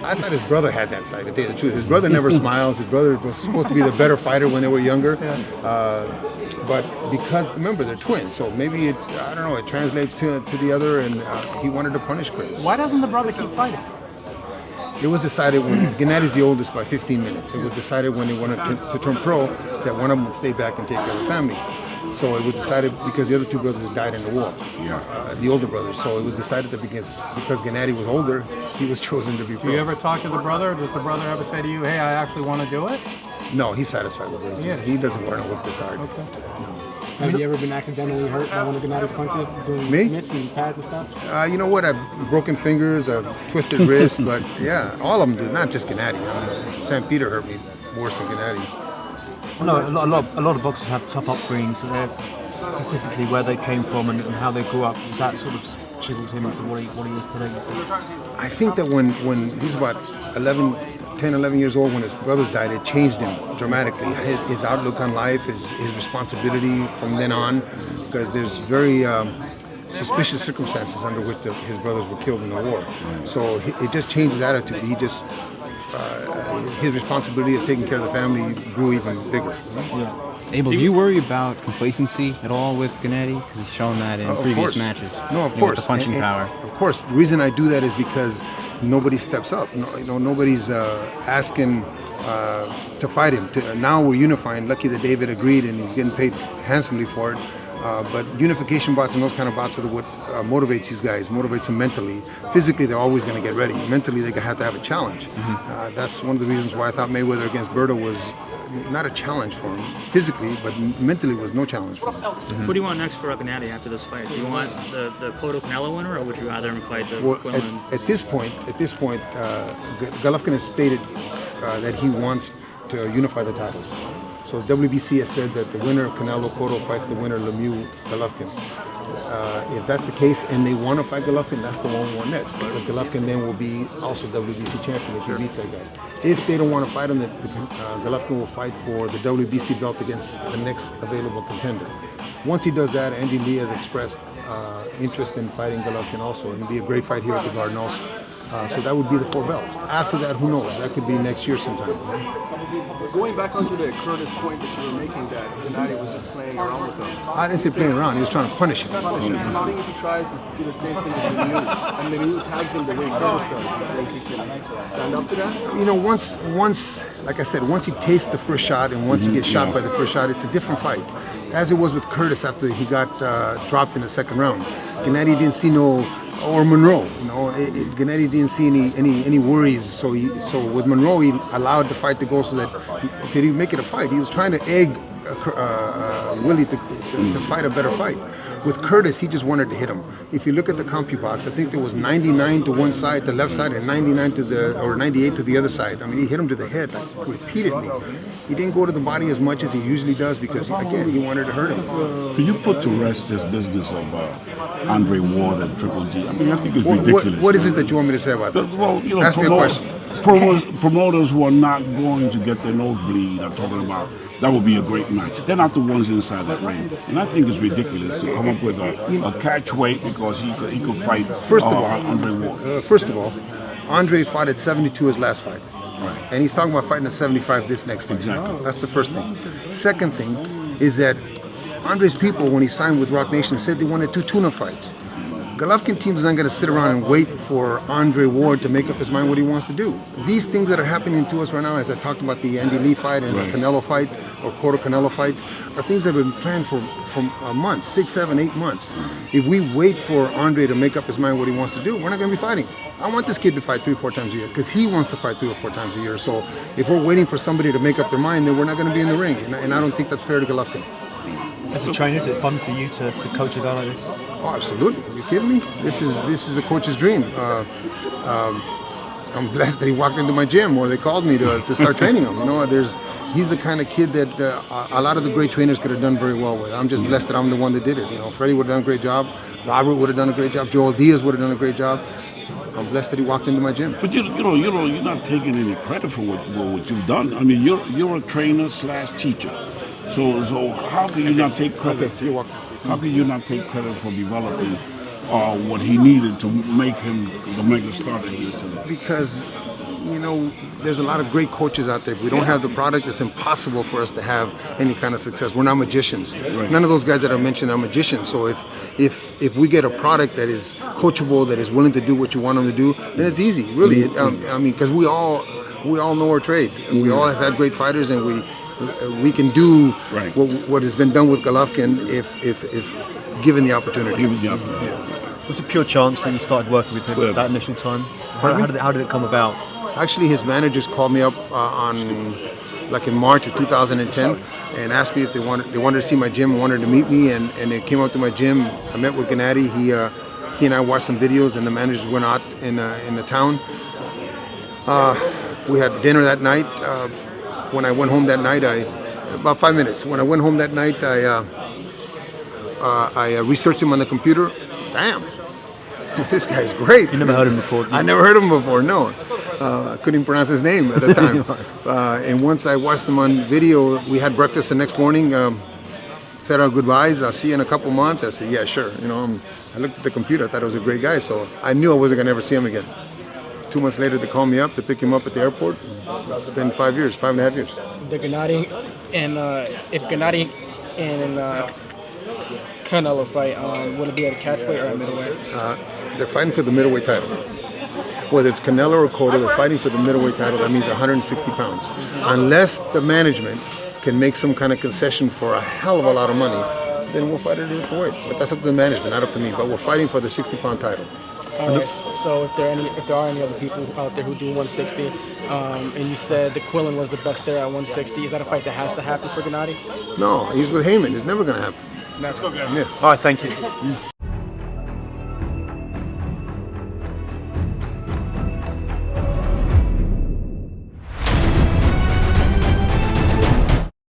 I thought his brother had that side, to tell you the truth. His brother never smiles. His brother was supposed to be the better fighter when they were younger. But because, remember, they're twins, so maybe it, I don't know, it translates to the other, and he wanted to punish Chris. Why doesn't the brother keep fighting? It was decided when Gennady's the oldest by 15 minutes. It was decided when they wanted to turn pro that one of them would stay back and take care of the family. So it was decided because the other two brothers died in the war, the older brothers. So it was decided that because Gennady was older, he was chosen to be pro. Do you ever talk to the brother? Does the brother ever say to you, hey, I actually want to do it? No, he's satisfied with it. Yeah. He doesn't want to whip this hard. Okay. No. Have you ever been accidentally hurt by one of Gennady's punches? Doing mitts and pads and stuff? You know what? I've broken fingers, I've twisted wrists, but yeah, all of them do. Not just Gennady. I mean, Sam Peter hurt me worse than Gennady. No, a lot of boxers have tough upbringings, but they're specifically where they came from and how they grew up. Does that sort of chisels him into what he is today? I think that when he was about 10, 11 years old, when his brothers died, it changed him dramatically. His outlook on life, his responsibility from then on, because there's very suspicious circumstances under which his brothers were killed in the war. So it just changed his attitude. He just his responsibility of taking care of the family grew even bigger. Yeah. Abel, do you worry about complacency at all with Gennady? Because he's shown that in previous matches. No, of course. With the punching power. Of course. The reason I do that is because nobody steps up. Nobody's asking to fight him. Now we're unifying. Lucky that David agreed, and he's getting paid handsomely for it. But unification bouts and those kind of bouts are what motivates these guys, motivates them mentally. Physically, they're always going to get ready. Mentally, they have to have a challenge. That's one of the reasons why I thought Mayweather against Berto was not a challenge for him physically, but mentally was no challenge for him. Who do you want next for Gennady after this fight? Do you want the Cotto Canelo winner, or would you rather him fight the Quinlan? At this point, Golovkin has stated that he wants to unify the titles. So WBC has said that the winner of Canelo Cotto fights the winner Lemieux Golovkin. If that's the case and they want to fight Golovkin, that's the one we want next, because Golovkin then will be also WBC champion if he beats that guy. If they don't want to fight him, then Golovkin will fight for the WBC belt against the next available contender. Once he does that, Andy Lee has expressed interest in fighting Golovkin also. It'll be a great fight here at the Garden also. So that would be the 4 belts. After that, who knows? That could be next year sometime. Going back onto the Curtis point that you were making, that Gennady was just playing around with him. I didn't say playing around. He was trying to punish him. Do you think if he tries to do the same thing with Lemieux, and Lemieux tags him the way Curtis does, do you think he can stand up to that? You know, once, like I said, once he tastes the first shot and once he gets shot by the first shot, it's a different fight. As it was with Curtis after he got dropped in the second round. Gennady didn't see or Monroe, Gennady didn't see any worries. So with Monroe, he allowed the fight to go so that he could make it a fight. He was trying to egg Willie to fight a better fight. With Curtis, he just wanted to hit him. If you look at the CompuBox, I think there was 99 to one side, the left side, and 98 to the other side. I mean, he hit him to the head repeatedly. He didn't go to the body as much as he usually does because, again, he wanted to hurt him. Could you put to rest this business of Andre Ward and Triple G? I mean, I think it's ridiculous. What is it that you want me to say about that? Well, ask me a question. Promoters who are not going to get their nosebleed are talking about that would be a great match. They're not the ones inside that ring. And I think it's ridiculous to come up with a catch weight because he could fight Andre Ward. First of all, Andre fought at 72 his last fight. Right. And he's talking about fighting at 75 this next fight. Exactly. That's the first thing. Second thing is that Andre's people, when he signed with Rock Nation, said they wanted 2 tune-up fights. Golovkin team is not going to sit around and wait for Andre Ward to make up his mind what he wants to do. These things that are happening to us right now, as I talked about the Andy Lee fight and the Canelo fight or Cotto Canelo fight, are things that have been planned for months, 6, 7, 8 months. If we wait for Andre to make up his mind what he wants to do, we're not going to be fighting. I want this kid to fight 3 or 4 times a year because he wants to fight 3 or 4 times a year. So if we're waiting for somebody to make up their mind, then we're not going to be in the ring. And I don't think that's fair to Golovkin. As a trainer, is it fun for you to coach a guy like this? Oh, absolutely. Are you kidding me? This is a coach's dream. I'm blessed that he walked into my gym or they called me to start training him. He's the kind of kid that a lot of the great trainers could have done very well with. I'm just blessed that I'm the one that did it. Freddie would have done a great job. Robert would have done a great job. Joel Diaz would have done a great job. I'm blessed that he walked into my gym. But you're not taking any credit for what you've done. I mean, you're a trainer / teacher. So how can you not take credit? Okay, you're welcome. How can you not take credit for developing what he needed to make him the mega star he is today? Because you know, there's a lot of great coaches out there. If we don't have the product, it's impossible for us to have any kind of success. We're not magicians. None of those guys that I mentioned are magicians. So if we get a product that is coachable, that is willing to do what you want them to do, then it's easy. Really, I mean, because we all know our trade. We all have had great fighters, and we can do what has been done with Golovkin if given the opportunity. Was it pure chance that you started working with him at that initial time? How did it come about? Actually, his managers called me up in March of 2010 and asked me if they wanted to see my gym, wanted to meet me, and they came up to my gym. I met with Gennady. He and I watched some videos, and the managers went out in the town. We had dinner that night. When I went home that night, about 5 minutes. When I went home that night, I researched him on the computer. Damn, this guy's great. You never heard him before? I never heard him before, no. I couldn't even pronounce his name at the time. And once I watched him on video, we had breakfast the next morning, said our goodbyes. I'll see you in a couple months. I said, yeah, sure. You know, I looked at the computer. I thought he was a great guy, so I knew I wasn't going to ever see him again. 2 months later, they called me up to pick him up at the airport. It's been 5 years, 5.5 years. The Gennady and if Gennady and Canelo fight, would it be at a catchweight or a middleweight? They're fighting for the middleweight title. Whether it's Canelo or Cotto, they're fighting for the middleweight title. That means 160 pounds. Unless the management can make some kind of concession for a hell of a lot of money, then we'll fight at a different weight. But that's up to the management, not up to me. But we're fighting for the 60-pound title. All right. So if there are any other people out there who do 160, and you said the Quillen was the best there at 160, is that a fight that has to happen for Gennady? No, he's with Heyman. It's never going to happen. That's good, guys. Yeah. All right, thank you.